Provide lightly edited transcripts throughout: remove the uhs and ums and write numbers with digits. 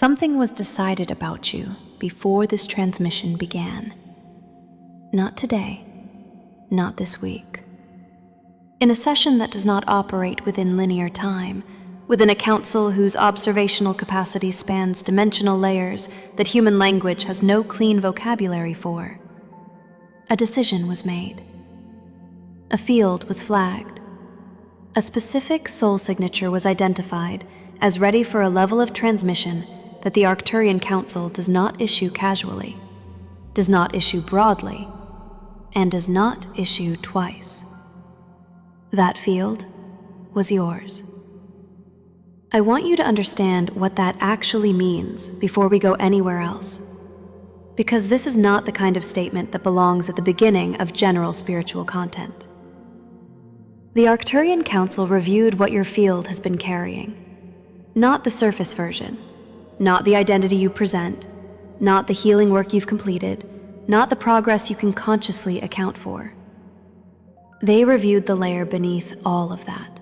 Something was decided about you before this transmission began. Not today, not this week. In a session that does not operate within linear time, within a council whose observational capacity spans dimensional layers that human language has no clean vocabulary for, a decision was made. A field was flagged. A specific soul signature was identified as ready for a level of transmission that the Arcturian Council does not issue casually, does not issue broadly, and does not issue twice. That field was yours. I want you to understand what that actually means before we go anywhere else, because this is not the kind of statement that belongs at the beginning of general spiritual content. The Arcturian Council reviewed what your field has been carrying, not the surface version, not the identity you present, not the healing work you've completed, not the progress you can consciously account for. They reviewed the layer beneath all of that,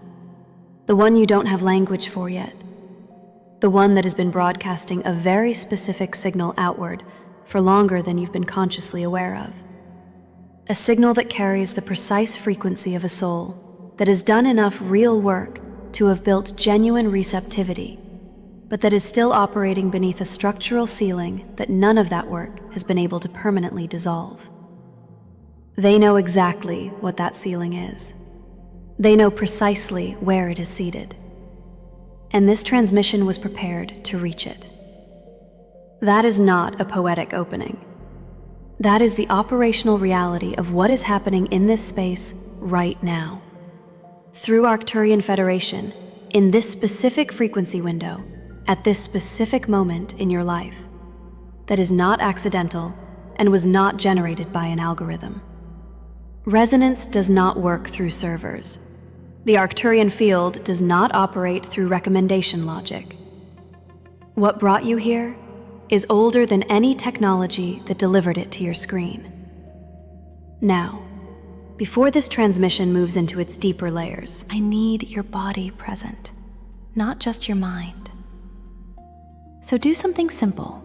the one you don't have language for yet, the one that has been broadcasting a very specific signal outward for longer than you've been consciously aware of. A signal that carries the precise frequency of a soul that has done enough real work to have built genuine receptivity, but that is still operating beneath a structural ceiling that none of that work has been able to permanently dissolve. They know exactly what that ceiling is. They know precisely where it is seated. And this transmission was prepared to reach it. That is not a poetic opening. That is the operational reality of what is happening in this space right now. Through Arcturian Federation, in this specific frequency window, at this specific moment in your life, that is not accidental and was not generated by an algorithm. Resonance does not work through servers. The Arcturian field does not operate through recommendation logic. What brought you here is older than any technology that delivered it to your screen. Now, before this transmission moves into its deeper layers, I need your body present, not just your mind. So do something simple.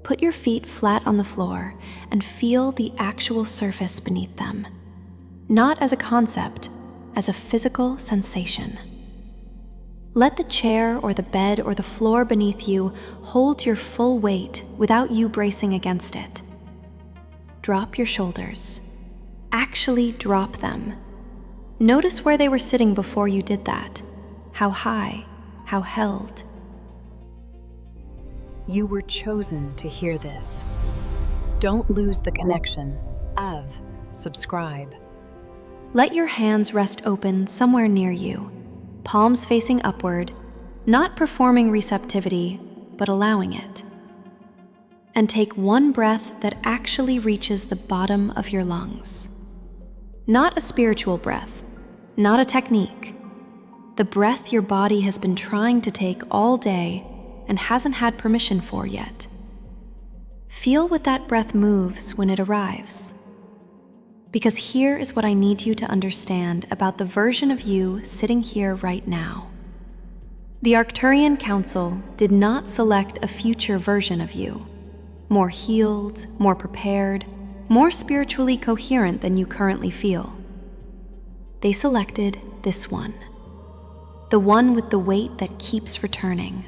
Put your feet flat on the floor and feel the actual surface beneath them, not as a concept, as a physical sensation. Let the chair or the bed or the floor beneath you hold your full weight without you bracing against it. Drop your shoulders. Actually drop them. Notice where they were sitting before you did that. How high, how held. You were chosen to hear this. Don't lose the connection. Subscribe. Let your hands rest open somewhere near you, palms facing upward, not performing receptivity, but allowing it. And take one breath that actually reaches the bottom of your lungs. Not a spiritual breath, not a technique. The breath your body has been trying to take all day and hasn't had permission for yet. Feel what that breath moves when it arrives. Because here is what I need you to understand about the version of you sitting here right now. The Arcturian Council did not select a future version of you, more healed, more prepared, more spiritually coherent than you currently feel. They selected this one, the one with the weight that keeps returning.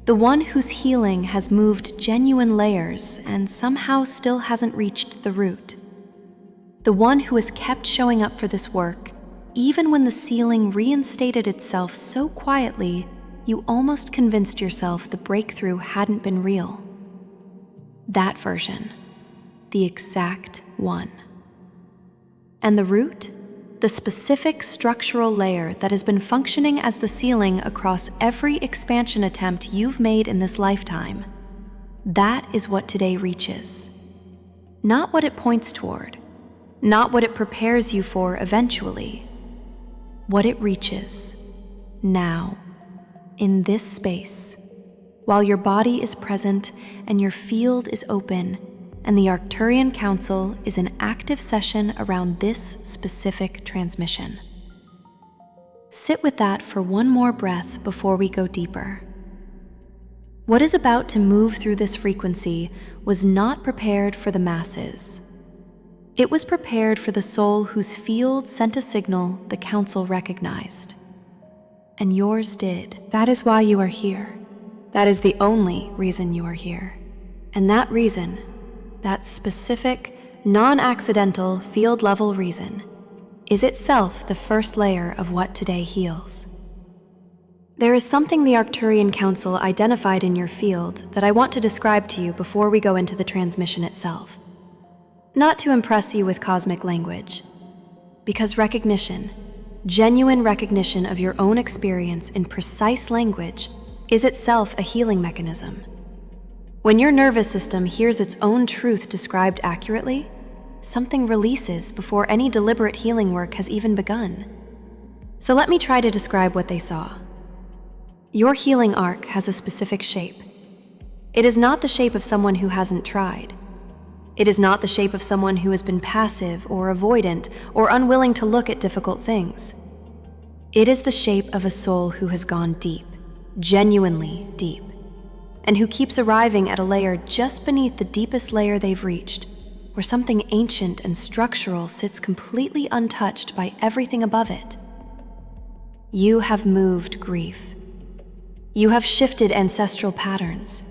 The one whose healing has moved genuine layers and somehow still hasn't reached the root. The one who has kept showing up for this work, even when the ceiling reinstated itself so quietly, you almost convinced yourself the breakthrough hadn't been real. That version, the exact one. And the root? The specific structural layer that has been functioning as the ceiling across every expansion attempt you've made in this lifetime. That is what today reaches. Not what it points toward, not what it prepares you for eventually. What it reaches, now, in this space, while your body is present and your field is open, and the Arcturian Council is in active session around this specific transmission. Sit with that for one more breath before we go deeper. What is about to move through this frequency was not prepared for the masses. It was prepared for the soul whose field sent a signal the Council recognized. And yours did. That is why you are here. That is the only reason you are here. And that reason, that specific, non-accidental, field-level reason, is itself the first layer of what today heals. There is something the Arcturian Council identified in your field that I want to describe to you before we go into the transmission itself. Not to impress you with cosmic language, because recognition, genuine recognition of your own experience in precise language, is itself a healing mechanism. When your nervous system hears its own truth described accurately, something releases before any deliberate healing work has even begun. So let me try to describe what they saw. Your healing arc has a specific shape. It is not the shape of someone who hasn't tried. It is not the shape of someone who has been passive or avoidant or unwilling to look at difficult things. It is the shape of a soul who has gone deep, genuinely deep, and who keeps arriving at a layer just beneath the deepest layer they've reached, where something ancient and structural sits completely untouched by everything above it. You have moved grief. You have shifted ancestral patterns.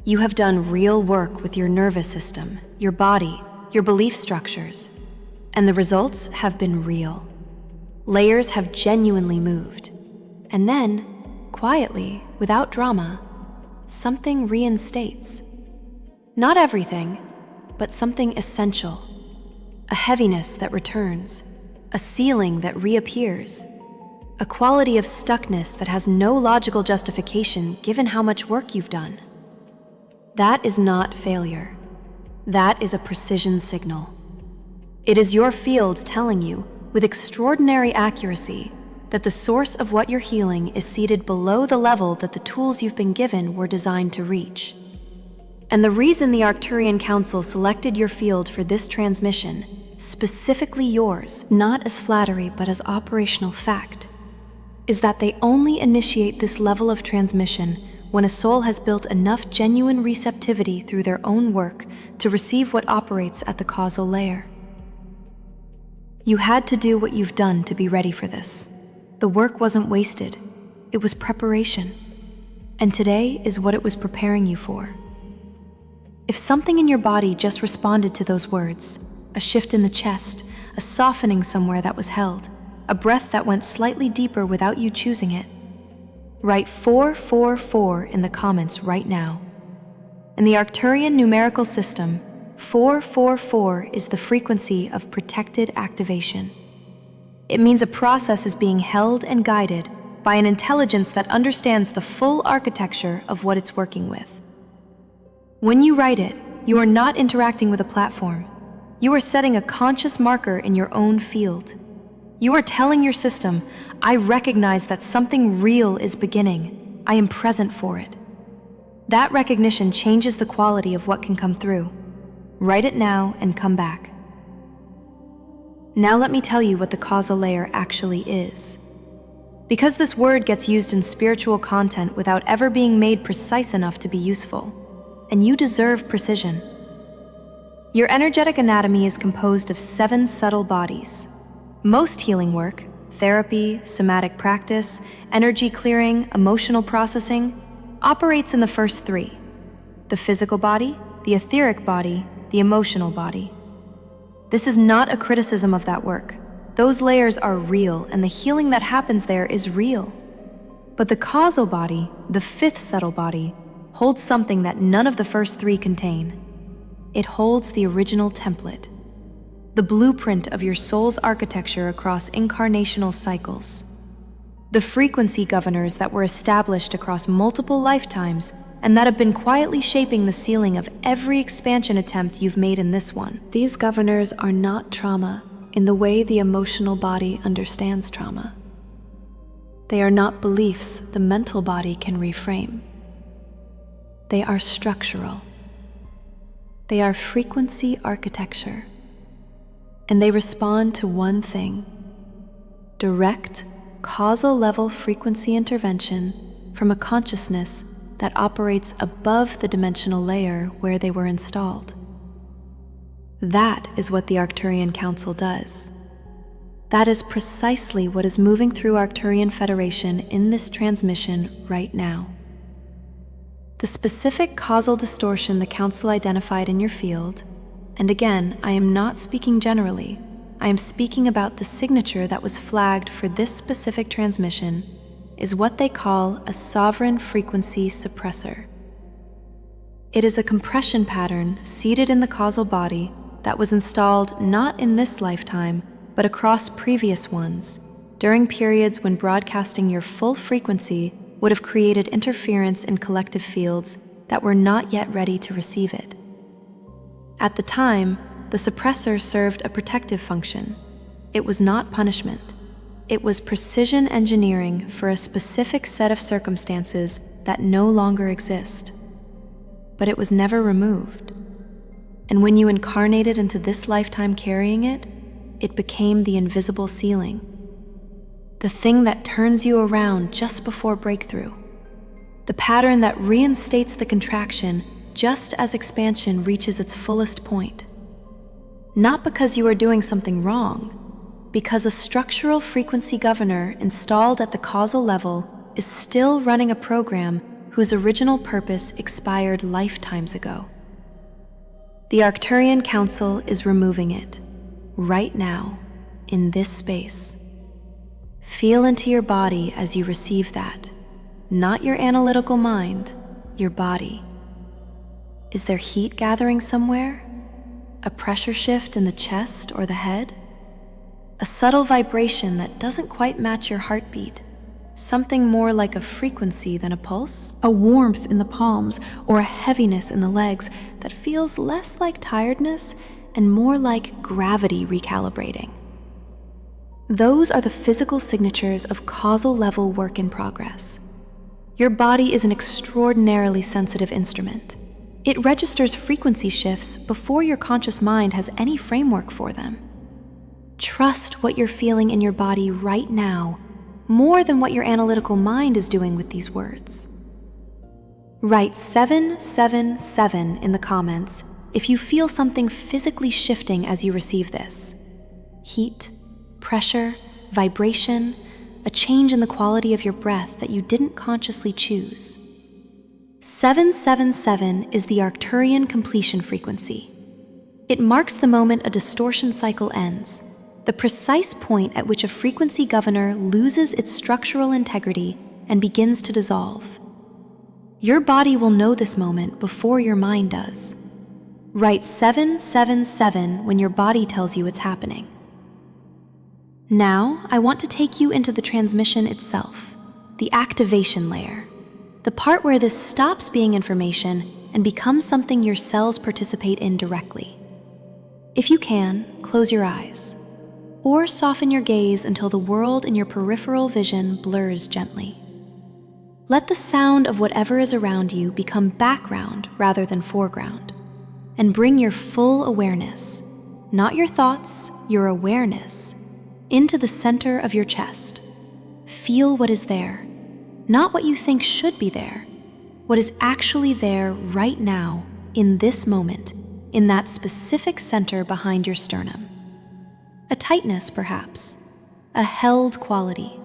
You have done real work with your nervous system, your body, your belief structures, and the results have been real. Layers have genuinely moved. And then, quietly, without drama, something reinstates. Not everything, but something essential. A heaviness that returns, a ceiling that reappears, a quality of stuckness that has no logical justification given how much work you've done. That is not failure. That is a precision signal. It is your field telling you, with extraordinary accuracy, that the source of what you're healing is seated below the level that the tools you've been given were designed to reach. And the reason the Arcturian Council selected your field for this transmission, specifically yours, not as flattery but as operational fact, is that they only initiate this level of transmission when a soul has built enough genuine receptivity through their own work to receive what operates at the causal layer. You had to do what you've done to be ready for this. The work wasn't wasted. It was preparation. And today is what it was preparing you for. If something in your body just responded to those words, a shift in the chest, a softening somewhere that was held, a breath that went slightly deeper without you choosing it, write 444 in the comments right now. In the Arcturian numerical system, 444 is the frequency of protected activation. It means a process is being held and guided by an intelligence that understands the full architecture of what it's working with. When you write it, you are not interacting with a platform. You are setting a conscious marker in your own field. You are telling your system, I recognize that something real is beginning. I am present for it. That recognition changes the quality of what can come through. Write it now and come back. Now let me tell you what the causal layer actually is. Because this word gets used in spiritual content without ever being made precise enough to be useful, and you deserve precision. Your energetic anatomy is composed of 7 subtle bodies. Most healing work, therapy, somatic practice, energy clearing, emotional processing, operates in the first 3: the physical body, the etheric body, the emotional body. This is not a criticism of that work. Those layers are real, and the healing that happens there is real. But the causal body, the 5th subtle body, holds something that none of the first 3 contain. It holds the original template, the blueprint of your soul's architecture across incarnational cycles. The frequency governors that were established across multiple lifetimes and that have been quietly shaping the ceiling of every expansion attempt you've made in this one. These governors are not trauma in the way the emotional body understands trauma. They are not beliefs the mental body can reframe. They are structural. They are frequency architecture. And they respond to one thing: direct, causal-level frequency intervention from a consciousness that operates above the dimensional layer where they were installed. That is what the Arcturian Council does. That is precisely what is moving through Arcturian Federation in this transmission right now. The specific causal distortion the Council identified in your field, and again, I am not speaking generally, I am speaking about the signature that was flagged for this specific transmission, is what they call a sovereign frequency suppressor. It is a compression pattern seated in the causal body that was installed not in this lifetime, but across previous ones, during periods when broadcasting your full frequency would have created interference in collective fields that were not yet ready to receive it. At the time, the suppressor served a protective function. It was not punishment. It was precision engineering for a specific set of circumstances that no longer exist. But it was never removed. And when you incarnated into this lifetime carrying it, it became the invisible ceiling, the thing that turns you around just before breakthrough, the pattern that reinstates the contraction just as expansion reaches its fullest point. Not because you are doing something wrong, because a structural frequency governor installed at the causal level is still running a program whose original purpose expired lifetimes ago. The Arcturian Council is removing it, right now, in this space. Feel into your body as you receive that, not your analytical mind, your body. Is there heat gathering somewhere? A pressure shift in the chest or the head? A subtle vibration that doesn't quite match your heartbeat? Something more like a frequency than a pulse? A warmth in the palms or a heaviness in the legs that feels less like tiredness and more like gravity recalibrating. Those are the physical signatures of causal-level work in progress. Your body is an extraordinarily sensitive instrument. It registers frequency shifts before your conscious mind has any framework for them. Trust what you're feeling in your body right now, more than what your analytical mind is doing with these words. Write 777 in the comments if you feel something physically shifting as you receive this. Heat, pressure, vibration, a change in the quality of your breath that you didn't consciously choose. 777 is the Arcturian completion frequency. It marks the moment a distortion cycle ends, the precise point at which a frequency governor loses its structural integrity and begins to dissolve. Your body will know this moment before your mind does. Write 777 when your body tells you it's happening. Now, I want to take you into the transmission itself, the activation layer, the part where this stops being information and becomes something your cells participate in directly. If you can, close your eyes, or soften your gaze until the world in your peripheral vision blurs gently. Let the sound of whatever is around you become background rather than foreground, and bring your full awareness, not your thoughts, your awareness, into the center of your chest. Feel what is there, not what you think should be there, what is actually there right now, in this moment, in that specific center behind your sternum. A tightness, perhaps, a held quality,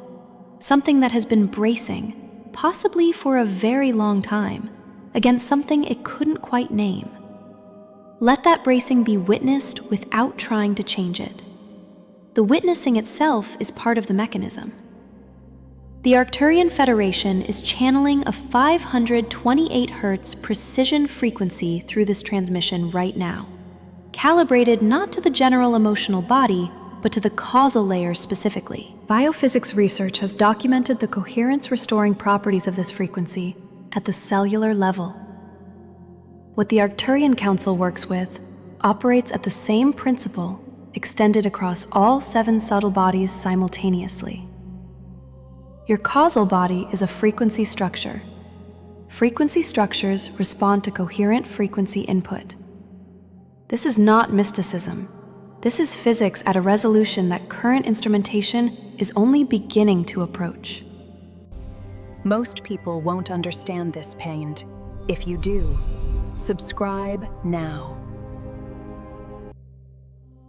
something that has been bracing, possibly for a very long time, against something it couldn't quite name. Let that bracing be witnessed without trying to change it. The witnessing itself is part of the mechanism. The Arcturian Federation is channeling a 528 Hz precision frequency through this transmission right now, calibrated not to the general emotional body, but to the causal layer specifically. Biophysics research has documented the coherence-restoring properties of this frequency at the cellular level. What the Arcturian Council works with operates at the same principle extended across all 7 subtle bodies simultaneously. Your causal body is a frequency structure. Frequency structures respond to coherent frequency input. This is not mysticism. This is physics at a resolution that current instrumentation is only beginning to approach. Most people won't understand this pain. If you do, subscribe now.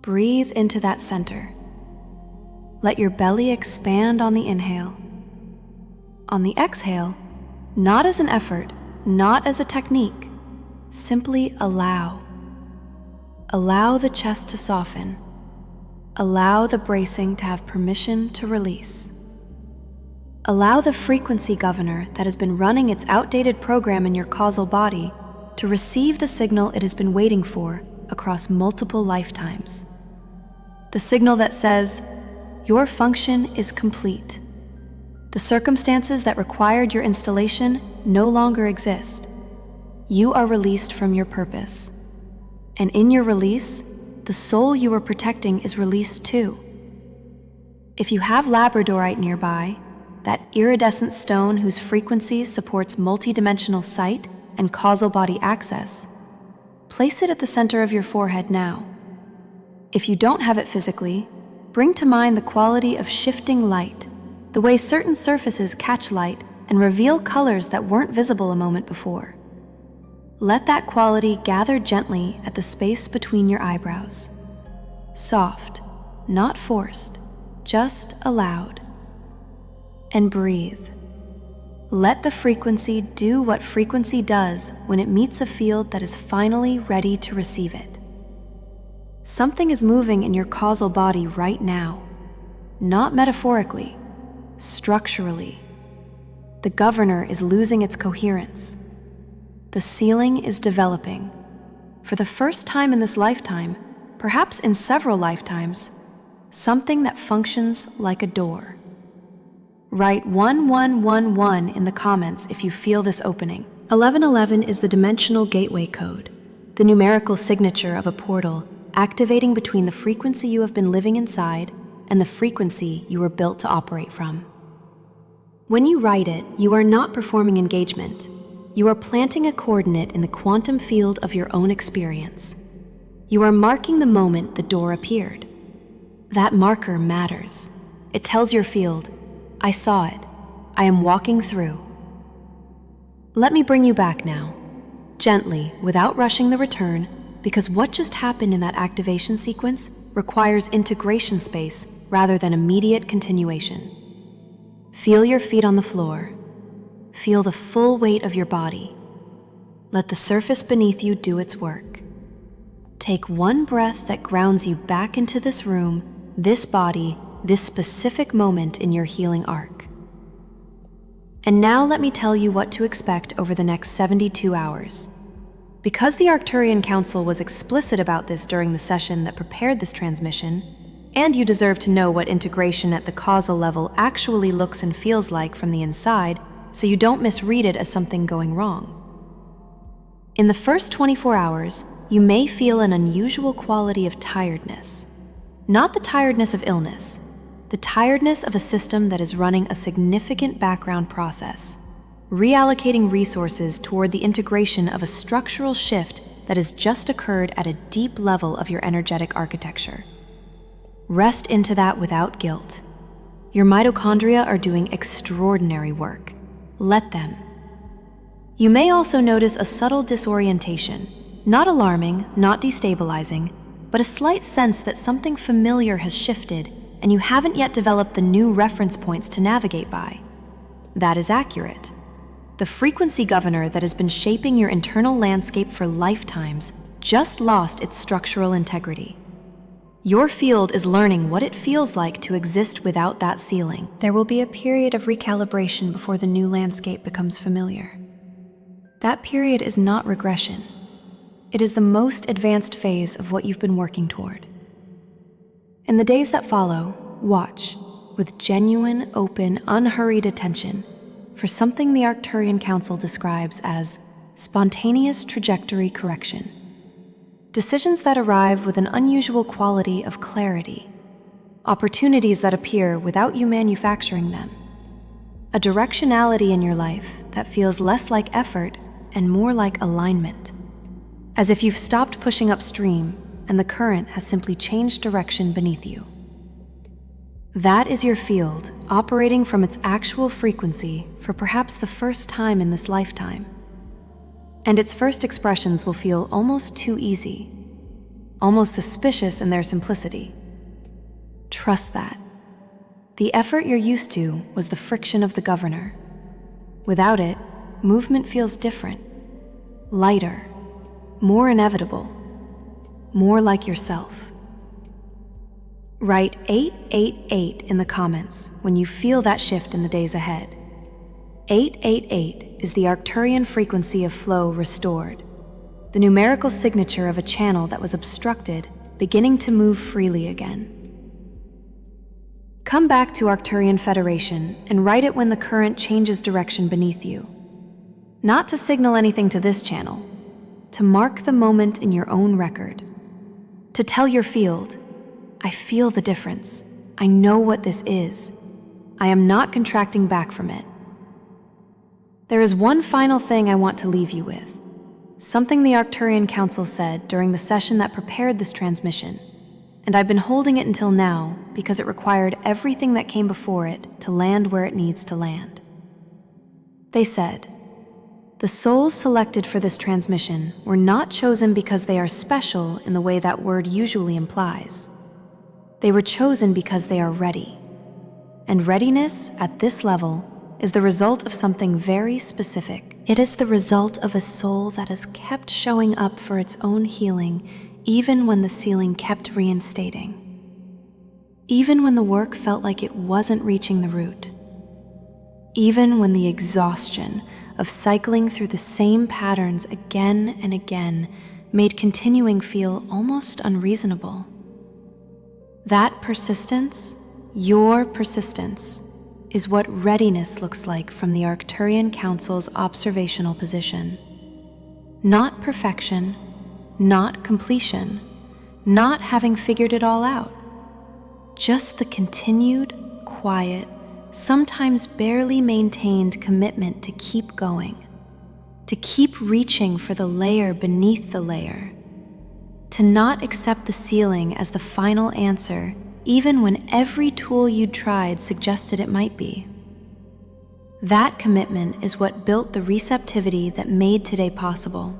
Breathe into that center. Let your belly expand on the inhale. On the exhale, not as an effort, not as a technique, simply allow. Allow the chest to soften. Allow the bracing to have permission to release. Allow the frequency governor that has been running its outdated program in your causal body to receive the signal it has been waiting for across multiple lifetimes. The signal that says, your function is complete. The circumstances that required your installation no longer exist. You are released from your purpose. And in your release, the soul you are protecting is released too. If you have labradorite nearby, that iridescent stone whose frequency supports multidimensional sight and causal body access, place it at the center of your forehead now. If you don't have it physically, bring to mind the quality of shifting light, the way certain surfaces catch light and reveal colors that weren't visible a moment before. Let that quality gather gently at the space between your eyebrows. Soft, not forced, just allowed. And breathe. Let the frequency do what frequency does when it meets a field that is finally ready to receive it. Something is moving in your causal body right now, not metaphorically, structurally. The governor is losing its coherence. The ceiling is developing. For the first time in this lifetime, perhaps in several lifetimes, something that functions like a door. Write 1111 in the comments if you feel this opening. 1111 is the dimensional gateway code, the numerical signature of a portal activating between the frequency you have been living inside and the frequency you were built to operate from. When you write it, you are not performing engagement. You are planting a coordinate in the quantum field of your own experience. You are marking the moment the door appeared. That marker matters. It tells your field, I saw it. I am walking through. Let me bring you back now, gently, without rushing the return, because what just happened in that activation sequence requires integration space rather than immediate continuation. Feel your feet on the floor. Feel the full weight of your body. Let the surface beneath you do its work. Take one breath that grounds you back into this room, this body, this specific moment in your healing arc. And now let me tell you what to expect over the next 72 hours. Because the Arcturian Council was explicit about this during the session that prepared this transmission, and you deserve to know what integration at the causal level actually looks and feels like from the inside, so you don't misread it as something going wrong. In the first 24 hours, you may feel an unusual quality of tiredness. Not the tiredness of illness, the tiredness of a system that is running a significant background process, reallocating resources toward the integration of a structural shift that has just occurred at a deep level of your energetic architecture. Rest into that without guilt. Your mitochondria are doing extraordinary work. Let them. You may also notice a subtle disorientation, not alarming, not destabilizing, but a slight sense that something familiar has shifted and you haven't yet developed the new reference points to navigate by. That is accurate. The frequency governor that has been shaping your internal landscape for lifetimes just lost its structural integrity. Your field is learning what it feels like to exist without that ceiling. There will be a period of recalibration before the new landscape becomes familiar. That period is not regression. It is the most advanced phase of what you've been working toward. In the days that follow, watch, with genuine, open, unhurried attention, for something the Arcturian Council describes as spontaneous trajectory correction. Decisions that arrive with an unusual quality of clarity. Opportunities that appear without you manufacturing them. A directionality in your life that feels less like effort and more like alignment. As if you've stopped pushing upstream and the current has simply changed direction beneath you. That is your field operating from its actual frequency for perhaps the first time in this lifetime. And its first expressions will feel almost too easy, almost suspicious in their simplicity. Trust that. The effort you're used to was the friction of the governor. Without it, movement feels different, lighter, more inevitable, more like yourself. Write 888 in the comments when you feel that shift in the days ahead. 888 is the Arcturian frequency of flow restored, the numerical signature of a channel that was obstructed, beginning to move freely again. Come back to Arcturian Federation and write it when the current changes direction beneath you. Not to signal anything to this channel, to mark the moment in your own record. To tell your field, I feel the difference. I know what this is. I am not contracting back from it. There is one final thing I want to leave you with. Something the Arcturian Council said during the session that prepared this transmission, and I've been holding it until now because it required everything that came before it to land where it needs to land. They said, the souls selected for this transmission were not chosen because they are special in the way that word usually implies. They were chosen because they are ready. And readiness at this level is the result of something very specific. It is the result of a soul that has kept showing up for its own healing, even when the ceiling kept reinstating. Even when the work felt like it wasn't reaching the root. Even when the exhaustion of cycling through the same patterns again and again made continuing feel almost unreasonable. That persistence, your persistence, is what readiness looks like from the Arcturian Council's observational position. Not perfection, not completion, not having figured it all out. Just the continued, quiet, sometimes barely maintained commitment to keep going, to keep reaching for the layer beneath the layer, to not accept the ceiling as the final answer even when every tool you'd tried suggested it might be. That commitment is what built the receptivity that made today possible.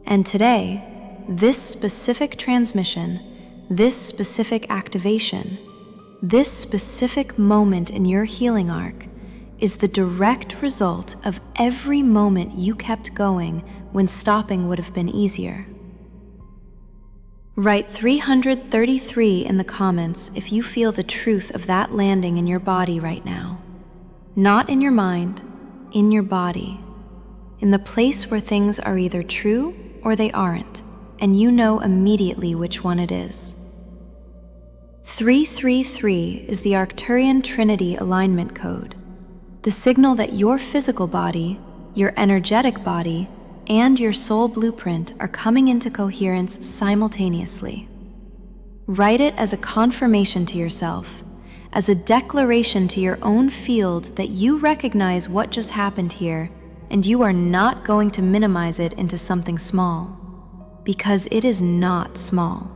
And today, this specific transmission, this specific activation, this specific moment in your healing arc is the direct result of every moment you kept going when stopping would have been easier. Write 333 in the comments if you feel the truth of that landing in your body right now. Not in your mind, in your body. In the place where things are either true or they aren't, and you know immediately which one it is. 333 is the Arcturian Trinity alignment code, the signal that your physical body, your energetic body, and your soul blueprint are coming into coherence simultaneously. Write it as a confirmation to yourself, as a declaration to your own field that you recognize what just happened here and you are not going to minimize it into something small, because it is not small.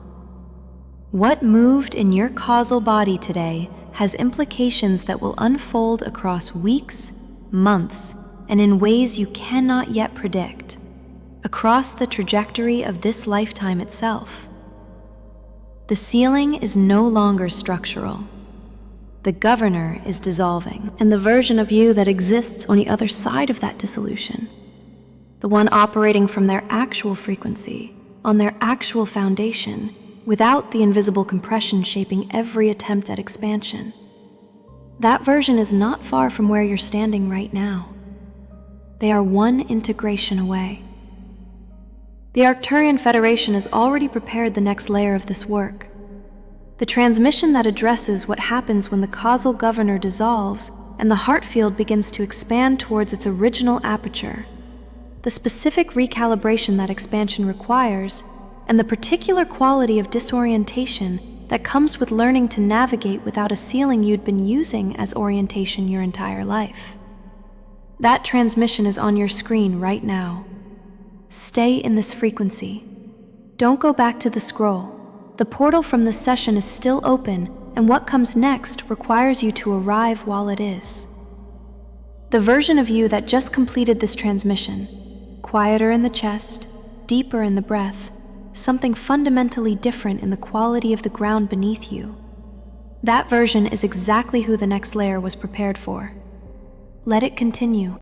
What moved in your causal body today has implications that will unfold across weeks, months, and in ways you cannot yet predict, across the trajectory of this lifetime itself. The ceiling is no longer structural. The governor is dissolving, and the version of you that exists on the other side of that dissolution, the one operating from their actual frequency, on their actual foundation, without the invisible compression shaping every attempt at expansion. That version is not far from where you're standing right now. They are one integration away. The Arcturian Federation has already prepared the next layer of this work. The transmission that addresses what happens when the causal governor dissolves and the heart field begins to expand towards its original aperture. The specific recalibration that expansion requires, and the particular quality of disorientation that comes with learning to navigate without a ceiling you'd been using as orientation your entire life. That transmission is on your screen right now. Stay in this frequency. Don't go back to the scroll. The portal from this session is still open, and what comes next requires you to arrive while it is. The version of you that just completed this transmission, quieter in the chest, deeper in the breath, something fundamentally different in the quality of the ground beneath you. That version is exactly who the next layer was prepared for. Let it continue.